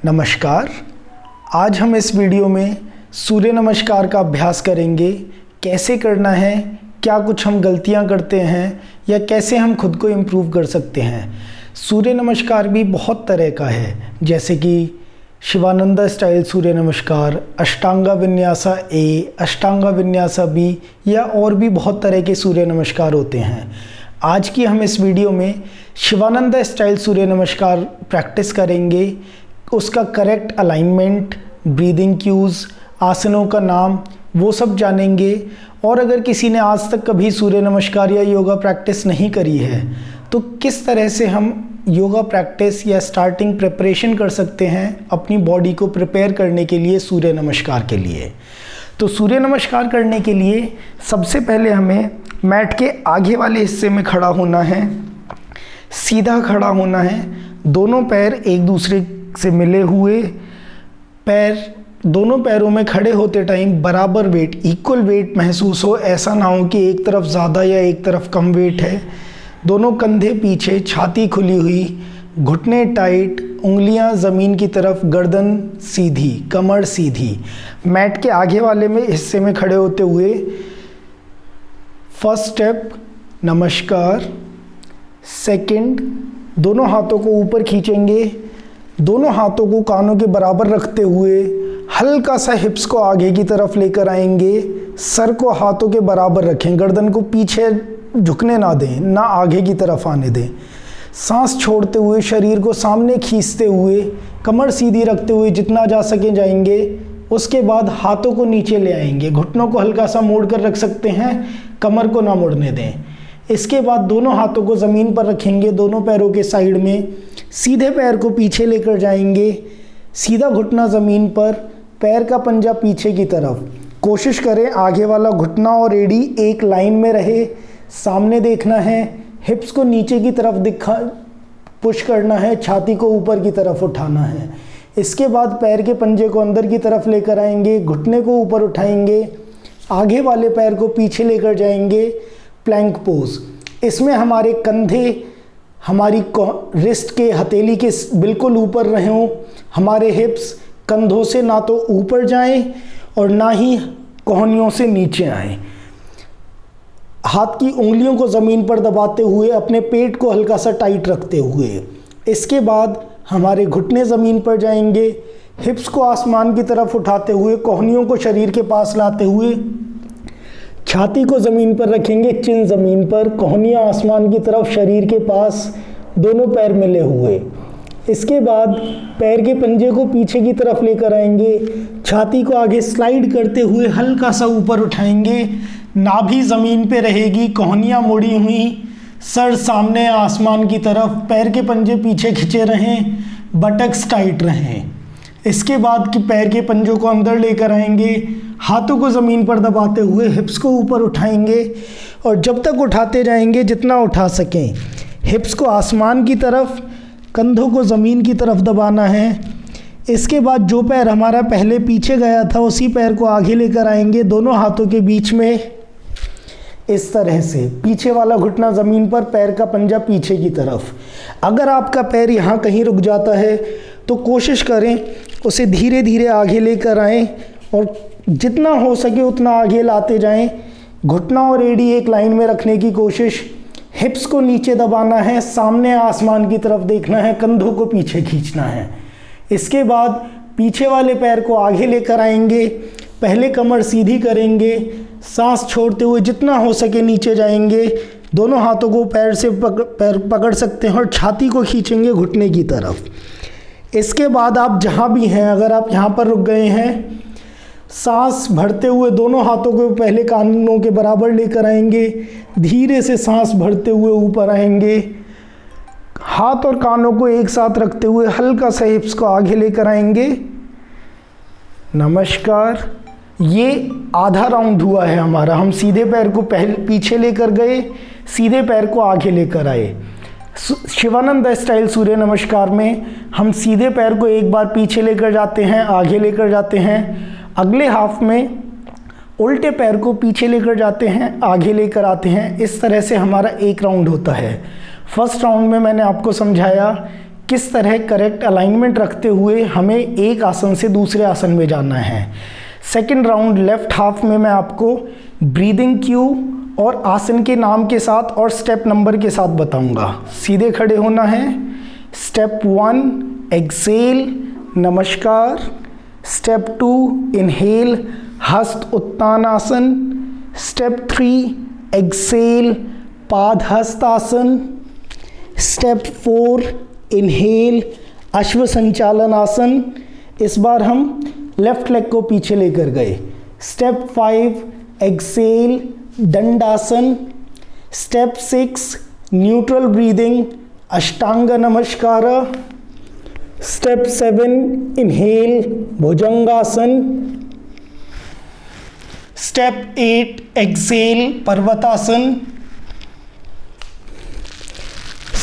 नमस्कार। आज हम इस वीडियो में सूर्य नमस्कार का अभ्यास करेंगे। कैसे करना है, क्या कुछ हम गलतियां करते हैं या कैसे हम खुद को इम्प्रूव कर सकते हैं। सूर्य नमस्कार भी बहुत तरह का है, जैसे कि शिवानंदा स्टाइल सूर्य नमस्कार, अष्टांगा विन्यासा ए, अष्टांगा विन्यासा बी या और भी बहुत तरह के सूर्य नमस्कार होते हैं। आज की हम इस वीडियो में शिवानंदा स्टाइल सूर्य नमस्कार प्रैक्टिस करेंगे। उसका करेक्ट अलाइनमेंट, ब्रीदिंग क्यूज़, आसनों का नाम, वो सब जानेंगे। और अगर किसी ने आज तक कभी सूर्य नमस्कार या योगा प्रैक्टिस नहीं करी है तो किस तरह से हम योगा प्रैक्टिस या स्टार्टिंग प्रिपरेशन कर सकते हैं अपनी बॉडी को प्रिपेयर करने के लिए सूर्य नमस्कार के लिए। तो सूर्य नमस्कार करने के लिए सबसे पहले हमें मैट के आगे वाले हिस्से में खड़ा होना है, सीधा खड़ा होना है। दोनों पैर एक दूसरे से मिले हुए, दोनों पैरों में खड़े होते टाइम बराबर वेट, इक्वल वेट महसूस हो। ऐसा ना हो कि एक तरफ ज़्यादा या एक तरफ कम वेट है। दोनों कंधे पीछे, छाती खुली हुई, घुटने टाइट, उंगलियां ज़मीन की तरफ, गर्दन सीधी, कमर सीधी। मैट के आगे वाले में हिस्से में खड़े होते हुए फर्स्ट स्टेप नमस्कार। सेकंड, दोनों हाथों को ऊपर खींचेंगे। दोनों हाथों को कानों के बराबर रखते हुए हल्का सा हिप्स को आगे की तरफ लेकर आएंगे। सर को हाथों के बराबर रखें, गर्दन को पीछे झुकने ना दें, ना आगे की तरफ आने दें। सांस छोड़ते हुए शरीर को सामने खींचते हुए, कमर सीधी रखते हुए जितना जा सके जाएंगे। उसके बाद हाथों को नीचे ले आएंगे, घुटनों को हल्का सा मोड़ कर रख सकते हैं, कमर को ना मुड़ने दें। इसके बाद दोनों हाथों को ज़मीन पर रखेंगे, दोनों पैरों के साइड में। सीधे पैर को पीछे लेकर जाएंगे, सीधा घुटना ज़मीन पर, पैर का पंजा पीछे की तरफ। कोशिश करें आगे वाला घुटना और एड़ी एक लाइन में रहे, सामने देखना है। हिप्स को नीचे की तरफ पुश करना है, छाती को ऊपर की तरफ उठाना है। इसके बाद पैर के पंजे को अंदर की तरफ लेकर आएंगे, घुटने को ऊपर उठाएंगे, आगे वाले पैर को पीछे लेकर जाएंगे। प्लैंक पोज, इसमें हमारे कंधे हमारी रिस्ट के हथेली के बिल्कुल ऊपर रहें हों। हमारे हिप्स कंधों से ना तो ऊपर जाएं और ना ही कोहनियों से नीचे आएं। हाथ की उंगलियों को ज़मीन पर दबाते हुए अपने पेट को हल्का सा टाइट रखते हुए। इसके बाद हमारे घुटने ज़मीन पर जाएंगे, हिप्स को आसमान की तरफ उठाते हुए, कोहनियों को शरीर के पास लाते हुए, छाती को ज़मीन पर रखेंगे, चिन ज़मीन पर, कोहनियाँ आसमान की तरफ, शरीर के पास, दोनों पैर मिले हुए। इसके बाद पैर के पंजे को पीछे की तरफ लेकर आएंगे, छाती को आगे स्लाइड करते हुए हल्का सा ऊपर उठाएंगे। नाभि ज़मीन पे रहेगी, कोहनियाँ मुड़ी हुई, सर सामने आसमान की तरफ, पैर के पंजे पीछे खिंचे रहें, बटक्स टाइट रहें। इसके बाद कि पैर के पंजों को अंदर लेकर आएंगे, हाथों को ज़मीन पर दबाते हुए हिप्स को ऊपर उठाएंगे और जब तक उठाते जाएंगे जितना उठा सकें। हिप्स को आसमान की तरफ, कंधों को ज़मीन की तरफ दबाना है। इसके बाद जो पैर हमारा पहले पीछे गया था उसी पैर को आगे लेकर आएंगे, दोनों हाथों के बीच में इस तरह से। पीछे वाला घुटना ज़मीन पर, पैर का पंजा पीछे की तरफ। अगर आपका पैर यहाँ कहीं रुक जाता है तो कोशिश करें उसे धीरे धीरे आगे लेकर आएँ और जितना हो सके उतना आगे लाते जाएं। घुटना और एड़ी एक लाइन में रखने की कोशिश। हिप्स को नीचे दबाना है, सामने आसमान की तरफ देखना है, कंधों को पीछे खींचना है। इसके बाद पीछे वाले पैर को आगे लेकर आएंगे, पहले कमर सीधी करेंगे, सांस छोड़ते हुए जितना हो सके नीचे जाएंगे। दोनों हाथों को पैर से पकड़ सकते हैं और छाती को खींचेंगे घुटने की तरफ। इसके बाद आप जहाँ भी हैं, अगर आप यहाँ पर रुक गए हैं, सांस भरते हुए दोनों हाथों को पहले कानों के बराबर लेकर आएंगे, धीरे से सांस भरते हुए ऊपर आएंगे, हाथ और कानों को एक साथ रखते हुए हल्का सा हिप्स को आगे लेकर आएंगे। नमस्कार। ये आधा राउंड हुआ है हमारा। हम सीधे पैर को पीछे लेकर गए, सीधे पैर को आगे लेकर आए। शिवानंद स्टाइल सूर्य नमस्कार में हम सीधे पैर को एक बार पीछे लेकर जाते हैं, आगे लेकर जाते हैं। अगले हाफ में उल्टे पैर को पीछे लेकर जाते हैं, आगे लेकर आते हैं। इस तरह से हमारा एक राउंड होता है। फर्स्ट राउंड में मैंने आपको समझाया किस तरह करेक्ट अलाइनमेंट रखते हुए हमें एक आसन से दूसरे आसन में जाना है। सेकेंड राउंड लेफ्ट हाफ में मैं आपको ब्रीदिंग क्यू और आसन के नाम के साथ और स्टेप नंबर के साथ बताऊंगा। सीधे खड़े होना है। स्टेप 1 एक्सेल नमस्कार। स्टेप 2 इनहेल हस्त उत्तानासन। स्टेप 3 एक्सेल पादहस्त आसन। स्टेप 4 इनहेल अश्व संचालन आसन। इस बार हम लेफ्ट लेग को पीछे लेकर गए। स्टेप 5 एक्सेल दंडासन। स्टेप 6 न्यूट्रल ब्रीदिंग अष्टांग नमस्कार। स्टेप 7 इनहेल भुजंगासन। स्टेप 8 एक्सेल पर्वतासन।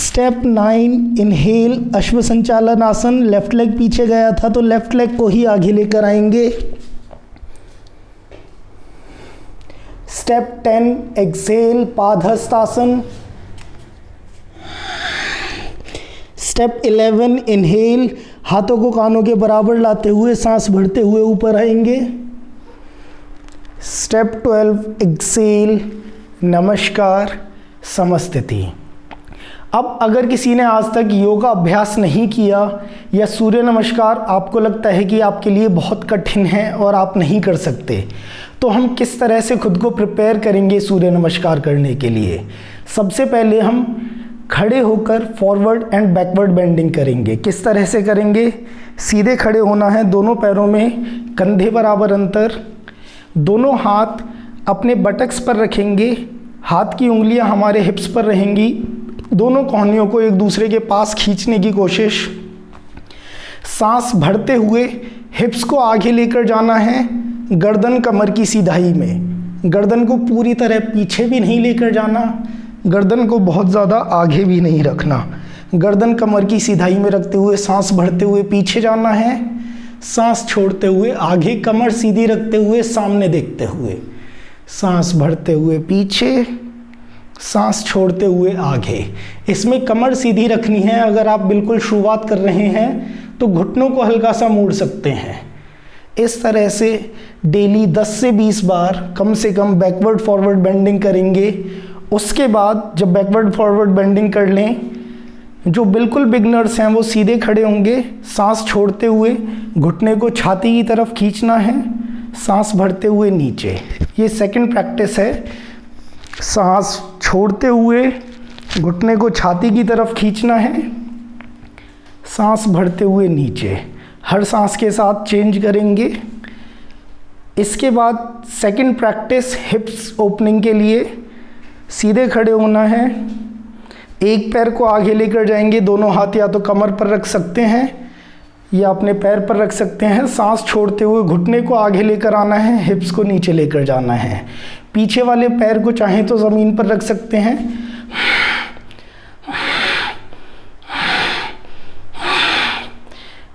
स्टेप 9 इनहेल अश्व संचालन आसन। लेफ्ट लेग पीछे गया था तो लेफ्ट लेग को ही आगे लेकर आएंगे। स्टेप 10 एक्सेल पादहस्त आसन। स्टेप 11 इनहेल हाथों को कानों के बराबर लाते हुए सांस भरते हुए ऊपर आएंगे। स्टेप 12 एक्सेल नमस्कार समस्थिति। अब अगर किसी ने आज तक योगा अभ्यास नहीं किया या सूर्य नमस्कार आपको लगता है कि आपके लिए बहुत कठिन है और आप नहीं कर सकते, तो हम किस तरह से खुद को प्रिपेयर करेंगे सूर्य नमस्कार करने के लिए। सबसे पहले हम खड़े होकर फॉरवर्ड एंड बैकवर्ड बेंडिंग करेंगे। किस तरह से करेंगे? सीधे खड़े होना है, दोनों पैरों में कंधे बराबर अंतर, दोनों हाथ अपने बटक्स पर रखेंगे, हाथ की उंगलियां हमारे हिप्स पर रहेंगी, दोनों कोहनियों को एक दूसरे के पास खींचने की कोशिश। सांस भरते हुए हिप्स को आगे लेकर जाना है गर्दन कमर की सीधाई में। गर्दन को पूरी तरह पीछे भी नहीं लेकर जाना, गर्दन को बहुत ज़्यादा आगे भी नहीं रखना। गर्दन कमर की सीधाई में रखते हुए सांस भरते हुए पीछे जाना है, सांस छोड़ते हुए आगे, कमर सीधी रखते हुए सामने देखते हुए। सांस भरते हुए पीछे, सांस छोड़ते हुए आगे। इसमें कमर सीधी रखनी है। अगर आप बिल्कुल शुरुआत कर रहे हैं तो घुटनों को हल्का सा मोड़ सकते हैं। इस तरह से डेली 10 से 20 बार कम से कम बैकवर्ड फॉरवर्ड बेंडिंग करेंगे। उसके बाद जब बैकवर्ड फॉरवर्ड बेंडिंग कर लें, जो बिल्कुल बिगनर्स हैं वो सीधे खड़े होंगे, सांस छोड़ते हुए घुटने को छाती की तरफ खींचना है, सांस भरते हुए नीचे। ये सेकंड प्रैक्टिस है। सांस छोड़ते हुए घुटने को छाती की तरफ खींचना है, सांस भरते हुए नीचे। हर सांस के साथ चेंज करेंगे। इसके बाद सेकंड प्रैक्टिस हिप्स ओपनिंग के लिए सीधे खड़े होना है। एक पैर को आगे लेकर जाएंगे, दोनों हाथ या तो कमर पर रख सकते हैं या अपने पैर पर रख सकते हैं। सांस छोड़ते हुए घुटने को आगे लेकर आना है, हिप्स को नीचे लेकर जाना है। पीछे वाले पैर को चाहें तो ज़मीन पर रख सकते हैं।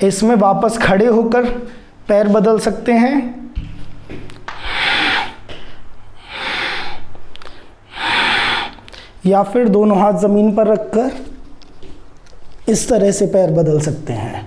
इसमें वापस खड़े होकर पैर बदल सकते हैं। या फिर दोनों हाथ ज़मीन पर रखकर इस तरह से पैर बदल सकते हैं।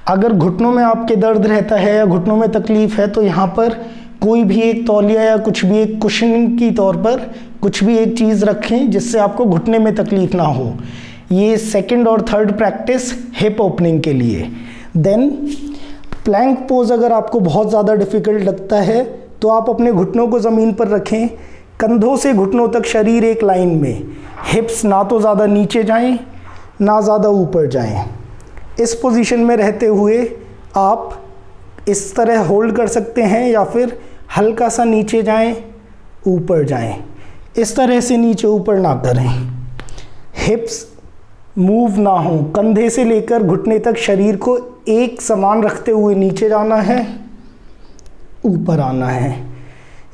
अगर घुटनों में आपके दर्द रहता है या घुटनों में तकलीफ़ है तो यहाँ पर कोई भी एक तौलिया या कुछ भी एक कुशनिंग की तौर पर कुछ भी एक चीज़ रखें जिससे आपको घुटने में तकलीफ़ ना हो। ये सेकंड और थर्ड प्रैक्टिस हिप ओपनिंग के लिए। देन प्लैंक पोज अगर आपको बहुत ज़्यादा डिफ़िकल्ट लगता है तो आप अपने घुटनों को ज़मीन पर रखें, कंधों से घुटनों तक शरीर एक लाइन में, हिप्स ना तो ज़्यादा नीचे जाएं ना ज़्यादा ऊपर जाएं। इस पोजीशन में रहते हुए आप इस तरह होल्ड कर सकते हैं या फिर हल्का सा नीचे जाएं, ऊपर जाएं। इस तरह से नीचे ऊपर ना करें, हिप्स मूव ना हो, कंधे से लेकर घुटने तक शरीर को एक समान रखते हुए नीचे जाना है, ऊपर आना है।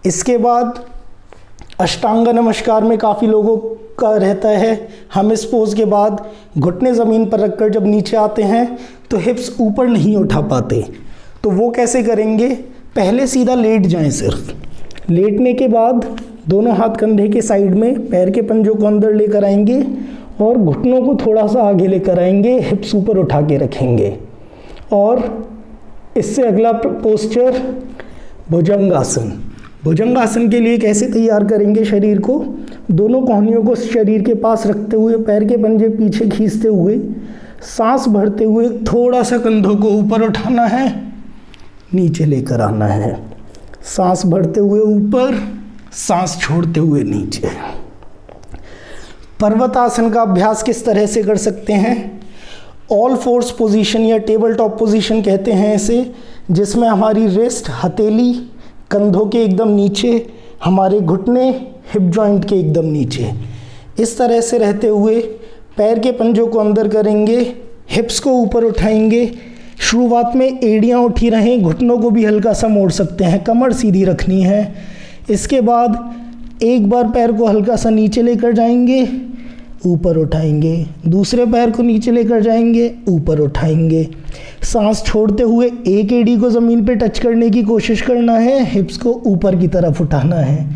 इसके बाद अष्टांग नमस्कार में काफ़ी लोगों का रहता है, हम इस पोज के बाद घुटने ज़मीन पर रखकर जब नीचे आते हैं तो हिप्स ऊपर नहीं उठा पाते। तो वो कैसे करेंगे? पहले सीधा लेट जाएं। सिर्फ लेटने के बाद दोनों हाथ कंधे के साइड में पैर के पंजों को अंदर लेकर आएंगे और घुटनों को थोड़ा सा आगे लेकर आएंगे, हिप्स ऊपर उठा के रखेंगे। और इससे अगला पोस्चर भुजंगासन। भुजंगासन के लिए कैसे तैयार करेंगे शरीर को, दोनों कोहनियों को शरीर के पास रखते हुए, पैर के पंजे पीछे खींचते हुए, सांस भरते हुए थोड़ा सा कंधों को ऊपर उठाना है, नीचे लेकर आना है। सांस भरते हुए ऊपर, सांस छोड़ते हुए नीचे। पर्वतासन का अभ्यास किस तरह से कर सकते हैं? ऑल फोर्स पोजीशन या टेबल टॉप पोजीशन कहते हैं इसे, जिसमें हमारी रिस्ट, हथेली कंधों के एकदम नीचे, हमारे घुटने हिप जॉइंट के एकदम नीचे। इस तरह से रहते हुए पैर के पंजों को अंदर करेंगे, हिप्स को ऊपर उठाएंगे। शुरुआत में एड़ियाँ उठी रहें, घुटनों को भी हल्का सा मोड़ सकते हैं, कमर सीधी रखनी है। इसके बाद एक बार पैर को हल्का सा नीचे लेकर जाएंगे, ऊपर उठाएंगे, दूसरे पैर को नीचे लेकर जाएंगे, ऊपर उठाएंगे। सांस छोड़ते हुए एक एड़ी को ज़मीन पे टच करने की कोशिश करना है, हिप्स को ऊपर की तरफ उठाना है।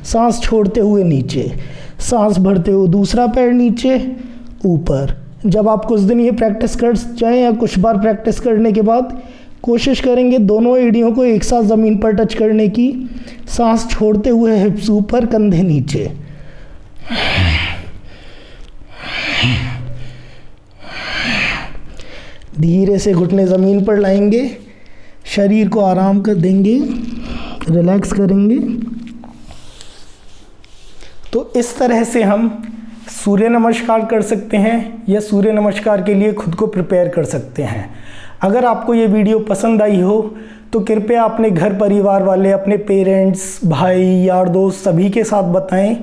सांस छोड़ते हुए नीचे, सांस भरते हुए दूसरा पैर नीचे, ऊपर। जब आप कुछ दिन ये प्रैक्टिस कर जाएं या कुछ बार प्रैक्टिस करने के बाद कोशिश करेंगे दोनों एड़ियों को एक साथ ज़मीन पर टच करने की। सांस छोड़ते हुए हिप्स ऊपर, कंधे नीचे। धीरे से घुटने ज़मीन पर लाएंगे, शरीर को आराम कर देंगे, रिलैक्स करेंगे। तो इस तरह से हम सूर्य नमस्कार कर सकते हैं या सूर्य नमस्कार के लिए खुद को प्रिपेयर कर सकते हैं। अगर आपको ये वीडियो पसंद आई हो तो कृपया अपने घर परिवार वाले, अपने पेरेंट्स, भाई, यार दोस्त सभी के साथ बताएं।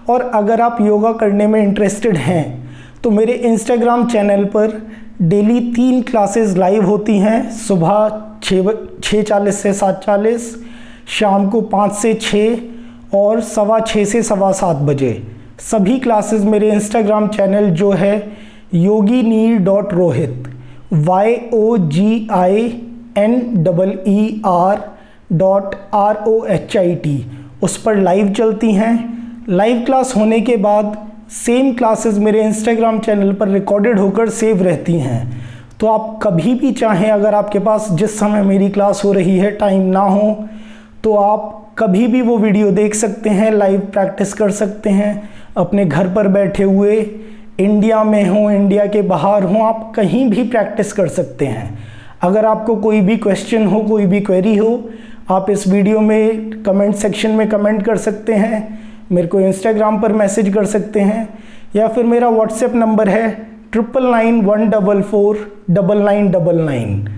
और अगर आप योगा करने में इंटरेस्टेड हैं तो मेरे इंस्टाग्राम चैनल पर डेली 3 क्लासेस लाइव होती हैं, सुबह 6:40 से 7:40, शाम को 5 से 6 और 6:15 से 7:15 बजे। सभी क्लासेस मेरे इंस्टाग्राम चैनल जो है yogineer.rohit YOGINEER.ROHIT उस पर लाइव चलती हैं। लाइव क्लास होने के बाद सेम क्लासेस मेरे इंस्टाग्राम चैनल पर रिकॉर्डेड होकर सेव रहती हैं। तो आप कभी भी चाहें, अगर आपके पास जिस समय मेरी क्लास हो रही है टाइम ना हो, तो आप कभी भी वो वीडियो देख सकते हैं, लाइव प्रैक्टिस कर सकते हैं अपने घर पर बैठे हुए। इंडिया में हो, इंडिया के बाहर हो, आप कहीं भी प्रैक्टिस कर सकते हैं। अगर आपको कोई भी क्वेश्चन हो, कोई भी क्वेरी हो, आप इस वीडियो में कमेंट सेक्शन में कमेंट कर सकते हैं, मेरे को इंस्टाग्राम पर मैसेज कर सकते हैं, या फिर मेरा व्हाट्सएप नंबर है 9991449999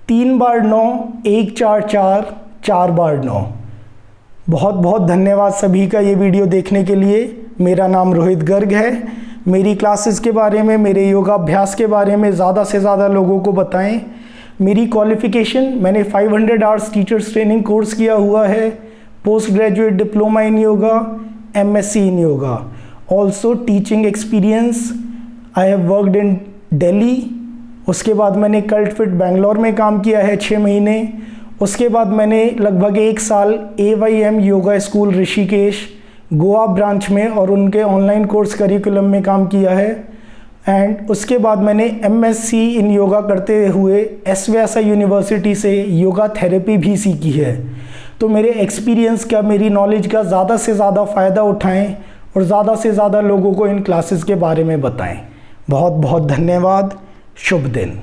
3 बार 9 144 4 बार 9। बहुत बहुत धन्यवाद सभी का ये वीडियो देखने के लिए। मेरा नाम रोहित गर्ग है। मेरी क्लासेस के बारे में, मेरे योगा अभ्यास के बारे में ज़्यादा से ज़्यादा लोगों को बताएं। मेरी क्वालिफ़िकेशन, मैंने 500 आवर्स टीचर्स ट्रेनिंग कोर्स किया हुआ है, post graduate diploma in yoga, MSc in yoga, also teaching experience. I have worked in Delhi. उसके बाद मैंने कल्ट फिट बेंगलोर में काम किया है 6 महीने। उसके बाद मैंने लगभग 1 साल AYM yoga school Rishikesh Goa branch में और उनके ऑनलाइन कोर्स करिकुलम में काम किया है। एंड उसके बाद मैंने MSc इन योगा करते हुए एस व्यासा यूनिवर्सिटी से योगा थेरेपी भी सीखी है। तो मेरे एक्सपीरियंस का, मेरी नॉलेज का ज़्यादा से ज़्यादा फ़ायदा उठाएं और ज़्यादा से ज़्यादा लोगों को इन क्लासेस के बारे में बताएं। बहुत बहुत धन्यवाद। शुभ दिन।